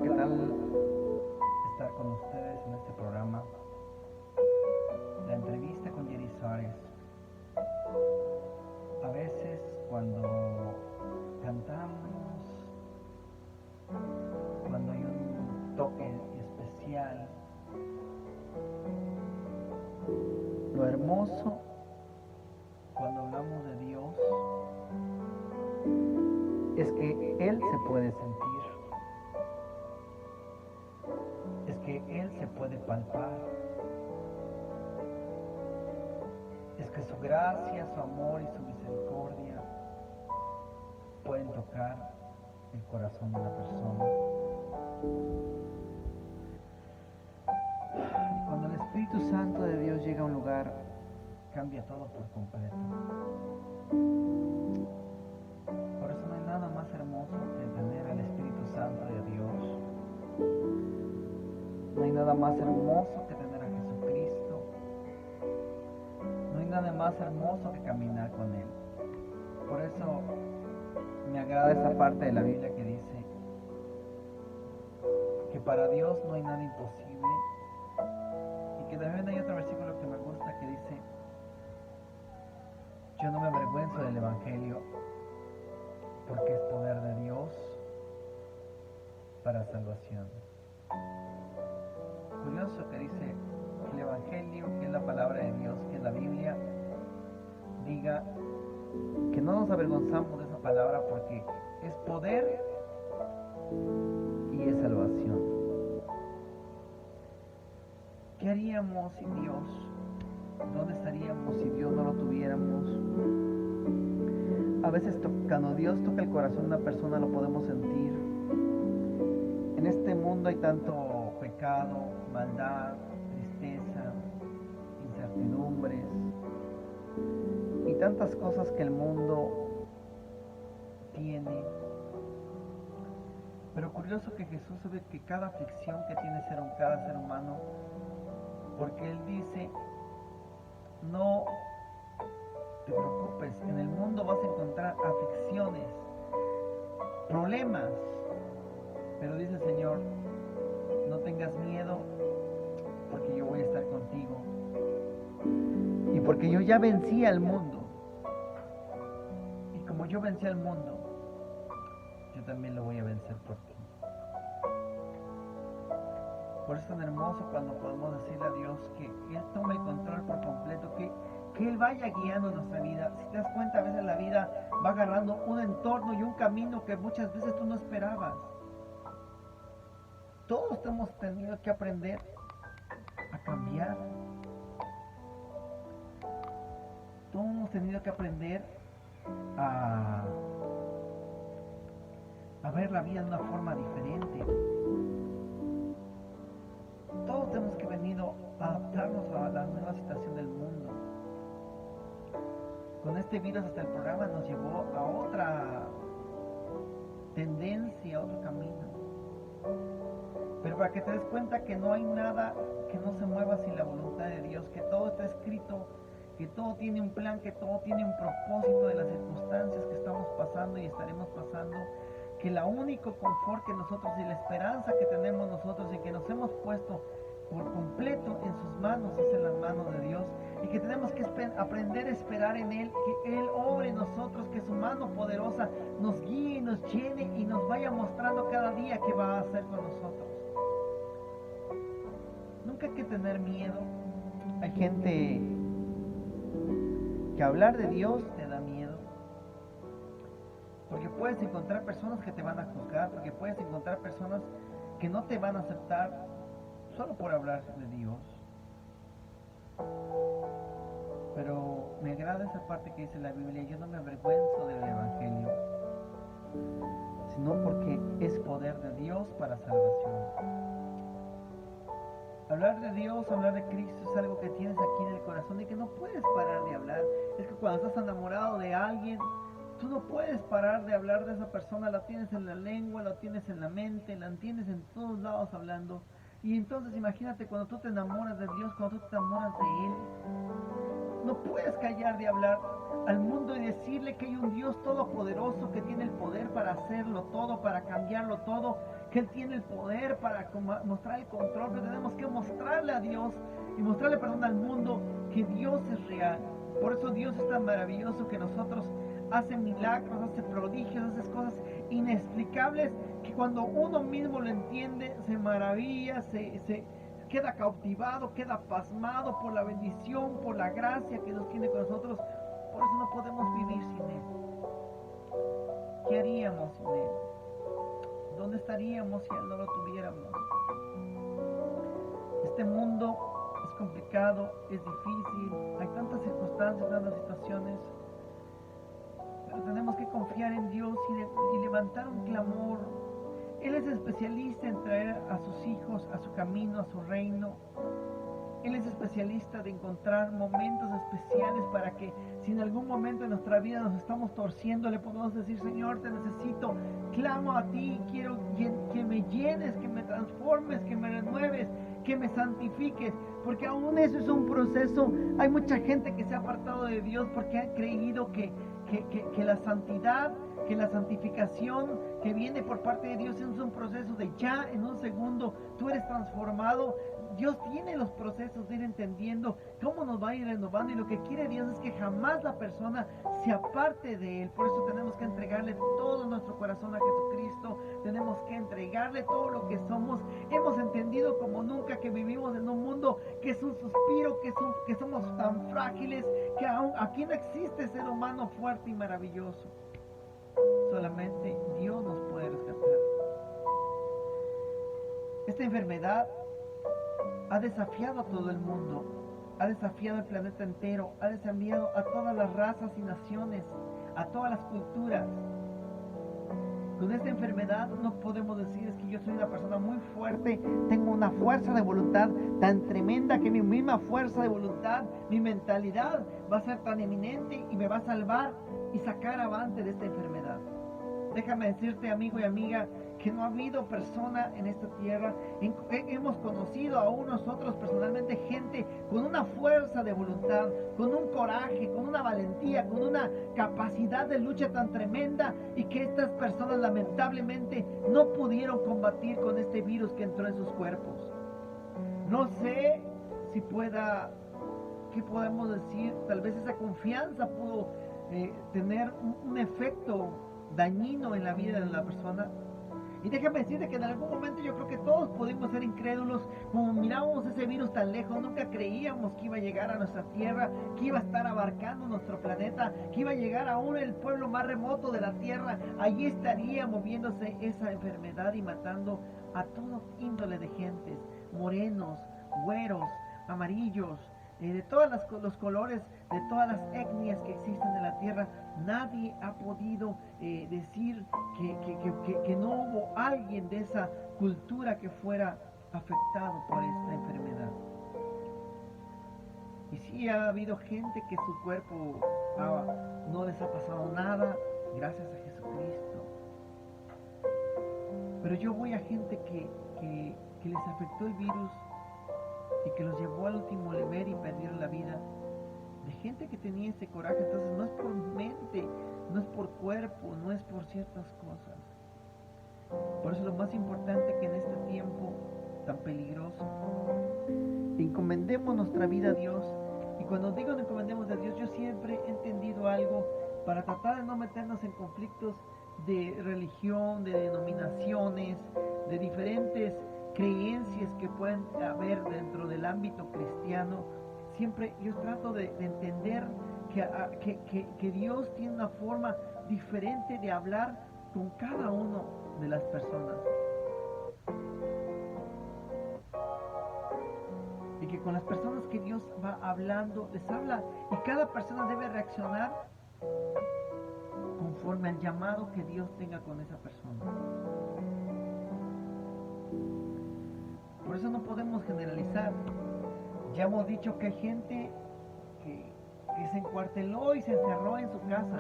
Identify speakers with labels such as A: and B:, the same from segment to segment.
A: ¿qué tal estar con ustedes en este programa? La entrevista con Jerry Suárez. A veces cuando cantamos, cuando hay un toque especial, lo hermoso cuando hablamos de Dios es que Él se puede sentir, es que Él se puede palpar, es que su gracia, su amor y su misericordia pueden tocar el corazón de la persona. Y cuando el Espíritu Santo de Dios llega a un lugar, cambia todo por completo. Por eso no hay nada más hermoso que tener al Espíritu Santo de Dios. No hay nada más hermoso que tener a Jesucristo. No hay nada más hermoso que caminar con Él. Por eso me agrada esa parte de la Biblia que dice que para Dios no hay nada imposible. Y que también hay otro versículo que me gusta que dice: yo no me avergüenzo del Evangelio, porque es poder de Dios para salvación. Curioso que dice que el Evangelio, que es la palabra de Dios, que es la Biblia, diga que no nos avergonzamos de esa palabra porque es poder y es salvación. ¿Qué haríamos sin Dios? ¿Dónde estaríamos si Dios no lo tuviéramos? A veces cuando Dios toca el corazón de una persona lo podemos sentir. En este mundo hay tanto pecado, maldad, tristeza, incertidumbres y tantas cosas que el mundo tiene. Pero curioso que Jesús sabe que cada aflicción que tiene cada ser humano, porque Él dice: no te preocupes, en el mundo vas a encontrar aflicciones, problemas, pero dice el Señor: no tengas miedo, porque yo voy a estar contigo, y porque yo ya vencí al mundo, y como yo vencí al mundo, yo también lo voy a vencer por ti. Por eso es tan hermoso cuando podemos decirle a Dios que Él tome el control por completo, que Él vaya guiando nuestra vida. Si te das cuenta, a veces la vida va agarrando un entorno y un camino que muchas veces tú no esperabas. Todos hemos tenido que aprender a cambiar. Todos hemos tenido que aprender a ver la vida de una forma diferente. Todos tenemos que venir a adaptarnos a la nueva situación del mundo. Con este virus hasta el programa nos llevó a otra tendencia, a otro camino. Pero para que te des cuenta que no hay nada que no se mueva sin la voluntad de Dios, que todo está escrito, que todo tiene un plan, que todo tiene un propósito de las circunstancias que estamos pasando y estaremos pasando, que el único confort que nosotros y la esperanza que tenemos nosotros y que nos hemos puesto por completo en sus manos es en las manos de Dios, y que tenemos que aprender a esperar en Él, que Él obre en nosotros, que su mano poderosa nos guíe, nos llene y nos vaya mostrando cada día qué va a hacer con nosotros. Nunca hay que tener miedo. Hay gente que hablar de Dios te da miedo, porque puedes encontrar personas que te van a juzgar, porque puedes encontrar personas que no te van a aceptar solo por hablar de Dios. Pero me agrada esa parte que dice la Biblia: yo no me avergüenzo del Evangelio, sino porque es poder de Dios para salvación. Hablar de Dios, hablar de Cristo es algo que tienes aquí en el corazón y que no puedes parar de hablar. Es que cuando estás enamorado de alguien, tú no puedes parar de hablar de esa persona. La tienes en la lengua, la tienes en la mente, la tienes en todos lados hablando. Y entonces imagínate cuando tú te enamoras de Dios, cuando tú te enamoras de Él, no puedes callar de hablar al mundo y decirle que hay un Dios todopoderoso que tiene el poder para hacerlo todo, para cambiarlo todo, que Él tiene el poder para mostrar el control, pero tenemos que mostrarle a Dios y mostrarle, perdón, al mundo que Dios es real. Por eso Dios es tan maravilloso que nosotros hace milagros, hace prodigios, hace cosas inexplicables que cuando uno mismo lo entiende se maravilla, se queda cautivado, queda pasmado por la bendición, por la gracia que Dios tiene con nosotros. Por eso no podemos vivir sin Él. ¿Qué haríamos sin Él? ¿Dónde estaríamos si Él no lo tuviéramos? Este mundo es complicado, es difícil, hay tantas circunstancias, tantas situaciones, pero tenemos que confiar en Dios y levantar un clamor. Él es especialista en traer a sus hijos a su camino, a su reino. Él es especialista de encontrar momentos especiales para que si en algún momento de nuestra vida nos estamos torciendo, le podemos decir: Señor, te necesito, clamo a ti, quiero que me llenes, que me transformes, que me renueves, que me santifiques, porque aún eso es un proceso. Hay mucha gente que se ha apartado de Dios porque ha creído que la santidad, que la santificación que viene por parte de Dios es un proceso de ya en un segundo tú eres transformado. Dios tiene los procesos de ir entendiendo cómo nos va a ir renovando, y lo que quiere Dios es que jamás la persona se aparte de Él. Por eso tenemos que entregarle todo nuestro corazón a Jesucristo, tenemos que entregarle todo lo que somos. Hemos entendido como nunca que vivimos en un mundo que es un suspiro, que somos tan frágiles, que aún aquí no existe ser humano fuerte y maravilloso. Solamente Dios nos puede rescatar. Esta enfermedad ha desafiado a todo el mundo, ha desafiado el planeta entero, ha desafiado a todas las razas y naciones, a todas las culturas. Con esta enfermedad no podemos decir: es que yo soy una persona muy fuerte, tengo una fuerza de voluntad tan tremenda que mi misma fuerza de voluntad, mi mentalidad va a ser tan eminente y me va a salvar y sacar avante de esta enfermedad. Déjame decirte, amigo y amiga, que no ha habido persona en esta tierra. Hemos conocido aún nosotros personalmente gente con una fuerza de voluntad, con un coraje, con una valentía, con una capacidad de lucha tan tremenda, y que estas personas lamentablemente no pudieron combatir con este virus que entró en sus cuerpos. No sé si ¿qué podemos decir? Tal vez esa confianza pudo tener un efecto dañino en la vida de la persona. Y déjame decirte que en algún momento yo creo que todos pudimos ser incrédulos, como mirábamos ese virus tan lejos, nunca creíamos que iba a llegar a nuestra tierra, que iba a estar abarcando nuestro planeta, que iba a llegar aún el pueblo más remoto de la tierra. Allí estaría moviéndose esa enfermedad y matando a todo índole de gentes, morenos, güeros, amarillos, de todos los colores, de todas las etnias que existen en la tierra. Nadie ha podido decir que no hubo alguien de esa cultura que fuera afectado por esta enfermedad. Y sí ha habido gente que su cuerpo no les ha pasado nada, gracias a Jesucristo. Pero yo voy a gente que les afectó el virus y que los llevó al último nivel y perdieron la vida, de gente que tenía ese coraje. Entonces no es por mente, no es por cuerpo, no es por ciertas cosas. Por eso lo más importante que en este tiempo tan peligroso, encomendemos nuestra vida a Dios. Y cuando digo encomendemos a Dios, yo siempre he entendido algo, para tratar de no meternos en conflictos de religión, de denominaciones, de diferentes creencias que pueden haber dentro del ámbito cristiano. Siempre yo trato de entender que Dios tiene una forma diferente de hablar con cada uno de las personas, y que con las personas que Dios va hablando, les habla, y cada persona debe reaccionar conforme al llamado que Dios tenga con esa persona. Por eso no podemos generalizar. Ya hemos dicho que hay gente que se encuarteló y se encerró en su casa.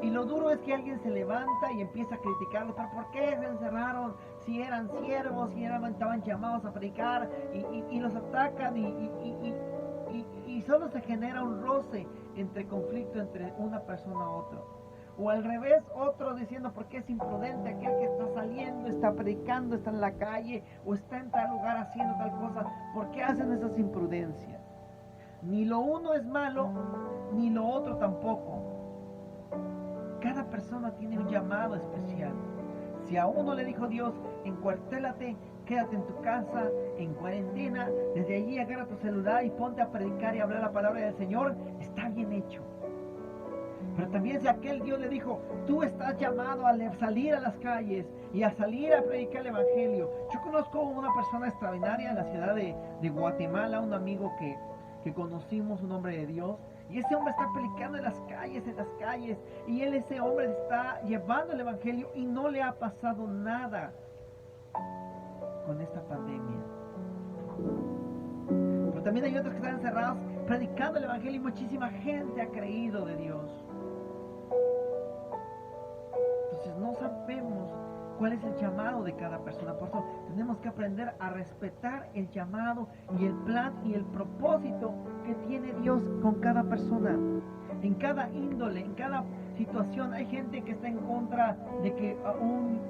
A: Y lo duro es que alguien se levanta y empieza a criticarlo. ¿Pero por qué se encerraron? Si eran siervos, si estaban llamados a predicar, y los atacan, y solo se genera un roce entre conflicto entre una persona a otra. O al revés, otro diciendo porque es imprudente aquel que está saliendo, está predicando, está en la calle o está en tal lugar haciendo tal cosa. ¿Por qué hacen esas imprudencias? Ni lo uno es malo, ni lo otro tampoco. Cada persona tiene un llamado especial. Si a uno le dijo Dios, encuartélate, quédate en tu casa, en cuarentena, desde allí agarra tu celular y ponte a predicar y hablar la palabra del Señor, está bien hecho. Pero también si aquel Dios le dijo, tú estás llamado a salir a las calles y a salir a predicar el Evangelio. Yo conozco una persona extraordinaria en la ciudad de Guatemala, un amigo que conocimos, un hombre de Dios. Y ese hombre está predicando en las calles, y ese hombre está llevando el Evangelio y no le ha pasado nada con esta pandemia. Pero también hay otros que están encerrados predicando el Evangelio y muchísima gente ha creído de Dios. Entonces no sabemos cuál es el llamado de cada persona. Por eso tenemos que aprender a respetar el llamado y el plan y el propósito que tiene Dios con cada persona. En cada índole, en cada situación. Hay gente que está en contra de que un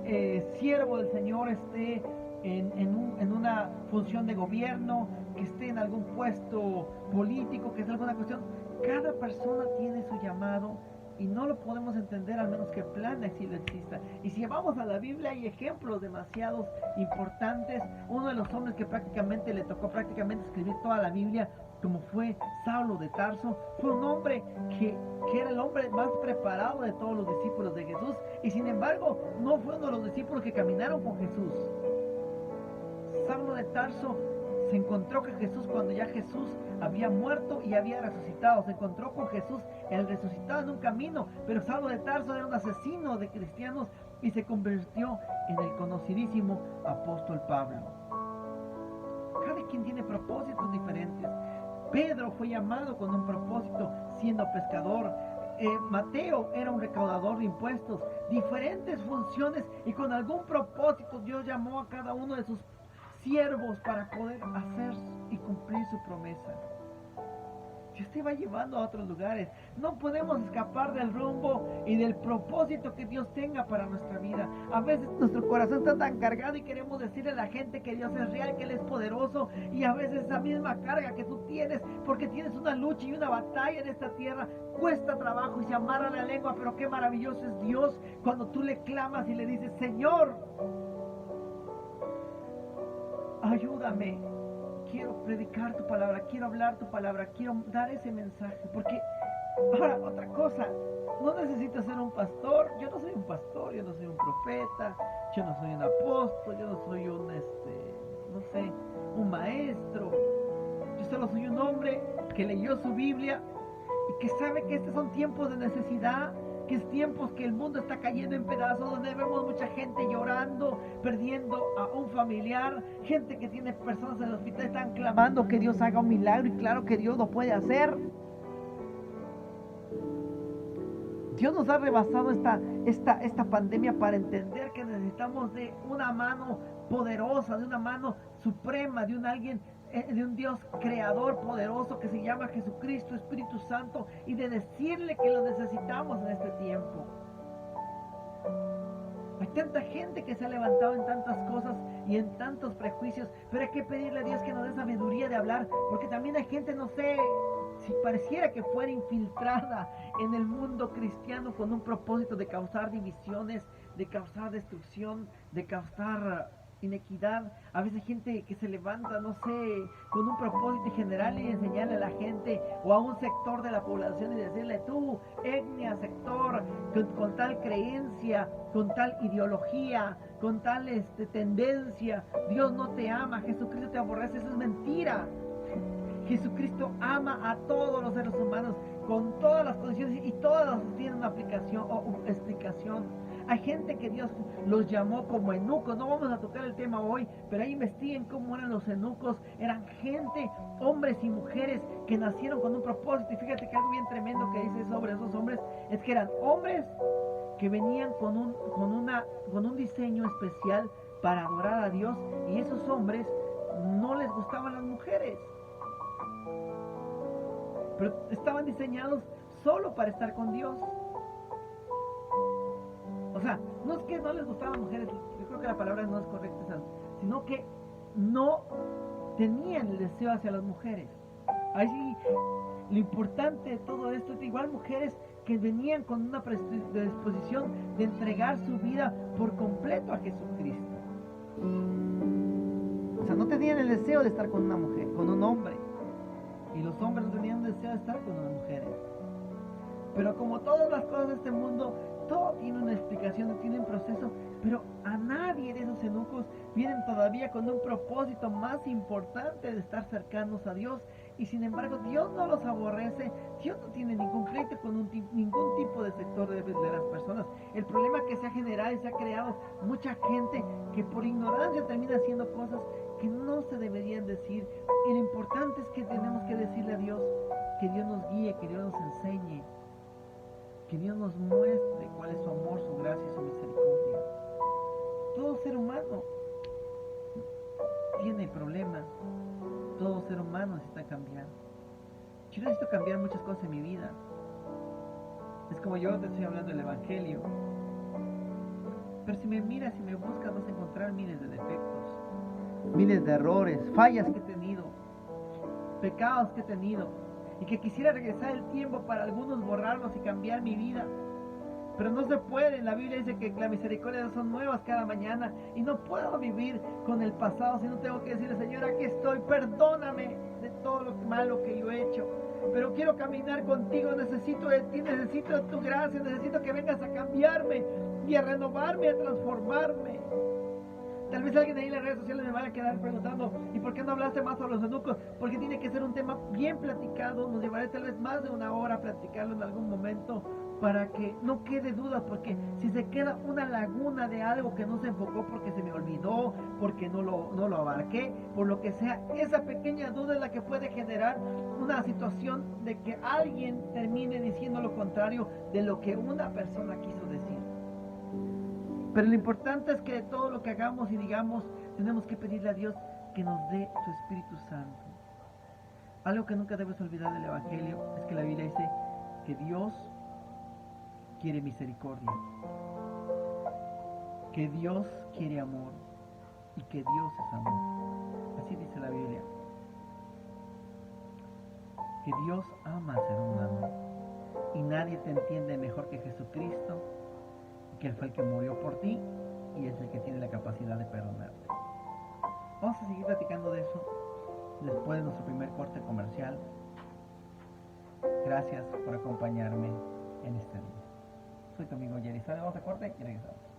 A: siervo del Señor esté en una función de gobierno, que esté en algún puesto político, que es alguna cuestión. Cada persona tiene su llamado y no lo podemos entender al menos que el plan de exilio exista. Y si vamos a la Biblia hay ejemplos demasiados importantes. Uno de los hombres que prácticamente le tocó escribir toda la Biblia, como fue Saulo de Tarso, fue un hombre que era el hombre más preparado de todos los discípulos de Jesús, y sin embargo no fue uno de los discípulos que caminaron con Jesús. Saulo de Tarso se encontró con Jesús cuando ya Jesús había muerto y había resucitado. Se encontró con Jesús, el resucitado, en un camino, pero Saulo de Tarso era un asesino de cristianos y se convirtió en el conocidísimo apóstol Pablo. Cada quien tiene propósitos diferentes. Pedro fue llamado con un propósito siendo pescador. Mateo era un recaudador de impuestos. Diferentes funciones y con algún propósito Dios llamó a cada uno de sus siervos para poder hacer y cumplir su promesa. Dios te va llevando a otros lugares. No podemos escapar del rumbo y del propósito que Dios tenga para nuestra vida. A veces nuestro corazón está tan cargado y queremos decirle a la gente que Dios es real, que Él es poderoso, y a veces esa misma carga que tú tienes, porque tienes una lucha y una batalla en esta tierra, cuesta trabajo y se amarra la lengua. Pero qué maravilloso es Dios cuando tú le clamas y le dices: Señor, ayúdame, quiero predicar tu palabra, quiero hablar tu palabra, quiero dar ese mensaje. Porque ahora, otra cosa, no necesito ser un pastor. Yo no soy un pastor, yo no soy un profeta, yo no soy un apóstol, yo no soy un maestro. Yo solo soy un hombre que leyó su Biblia y que sabe que estos son tiempos de necesidad, que es tiempos que el mundo está cayendo en pedazos, donde vemos mucha gente llorando, perdiendo a un familiar, gente que tiene personas en el hospital, están clamando que Dios haga un milagro, y claro que Dios lo puede hacer. Dios nos ha rebasado esta pandemia para entender que necesitamos de una mano poderosa, de una mano suprema, de un Dios creador poderoso que se llama Jesucristo, Espíritu Santo, y de decirle que lo necesitamos en este tiempo. Hay tanta gente que se ha levantado en tantas cosas y en tantos prejuicios, pero hay que pedirle a Dios que nos dé sabiduría de hablar, porque también hay gente, no sé, si pareciera que fuera infiltrada en el mundo cristiano con un propósito de causar divisiones, de causar destrucción, de causar inequidad. A veces gente que se levanta, no sé, con un propósito general y enseñarle a la gente o a un sector de la población y decirle: tú, etnia, sector, con tal creencia, con tal ideología, con tal tendencia, Dios no te ama, Jesucristo te aborrece. Eso es mentira. Jesucristo ama a todos los seres humanos con todas las condiciones, y todas tienen una aplicación o explicación. Hay gente que Dios los llamó como eunucos. No vamos a tocar el tema hoy, pero ahí investiguen cómo eran los eunucos. Eran gente, hombres y mujeres que nacieron con un propósito. Y fíjate que algo bien tremendo que dice sobre esos hombres es que eran hombres que venían con un diseño especial para adorar a Dios, y esos hombres no les gustaban las mujeres. pero estaban diseñados solo para estar con Dios. O sea, no es que no les gustaban mujeres, yo creo que la palabra no es correcta, sino que no tenían el deseo hacia las mujeres. Ahí lo importante de todo esto es que igual mujeres que venían con una predisposición de entregar su vida por completo a Jesucristo. O sea, no tenían el deseo de estar con una mujer, con un hombre. Y los hombres no tenían el deseo de estar con las mujeres. Pero como todas las cosas de este mundo, todo tiene una explicación, tiene un proceso, pero a nadie de esos eunucos vienen todavía con un propósito más importante de estar cercanos a Dios. Y sin embargo, Dios no los aborrece, Dios no tiene ningún pleito con ningún tipo de sector de las personas. El problema que se ha generado y se ha creado mucha gente que por ignorancia termina haciendo cosas que no se deberían decir. Y lo importante es que tenemos que decirle a Dios, que Dios nos guíe, que Dios nos enseñe, que Dios nos muestre cuál es su amor, su gracia y su misericordia. Todo ser humano tiene problemas, todo ser humano necesita cambiar. Yo necesito cambiar muchas cosas en mi vida. Es como yo te estoy hablando del Evangelio, pero si me miras y me buscas vas a encontrar miles de defectos, miles de errores, fallas que he tenido, pecados que he tenido, y que quisiera regresar el tiempo para algunos borrarlos y cambiar mi vida, pero no se puede. La Biblia dice que las misericordias son nuevas cada mañana y no puedo vivir con el pasado, sino tengo que decirle, Señor, aquí estoy, perdóname de todo lo malo que yo he hecho, pero quiero caminar contigo, necesito de ti, necesito de tu gracia, necesito que vengas a cambiarme y a renovarme, a transformarme. Tal vez alguien ahí en las redes sociales me vaya a quedar preguntando, ¿y por qué no hablaste más sobre los eunucos? Porque tiene que ser un tema bien platicado, nos llevaré tal vez más de una hora a platicarlo en algún momento, para que no quede duda, porque si se queda una laguna de algo que no se enfocó porque se me olvidó, porque no lo abarqué, por lo que sea, esa pequeña duda es la que puede generar una situación de que alguien termine diciendo lo contrario de lo que una persona quiso decir. Pero lo importante es que de todo lo que hagamos y digamos, tenemos que pedirle a Dios que nos dé su Espíritu Santo. Algo que nunca debes olvidar del Evangelio es que la Biblia dice que Dios quiere misericordia, que Dios quiere amor y que Dios es amor. Así dice la Biblia. Que Dios ama al ser humano y nadie te entiende mejor que Jesucristo, que Él fue el que murió por ti y es el que tiene la capacidad de perdonarte. Vamos a seguir platicando de eso después de nuestro primer corte comercial. Gracias por acompañarme en este día. Soy tu amigo Jerry. Vamos a corte y regresamos.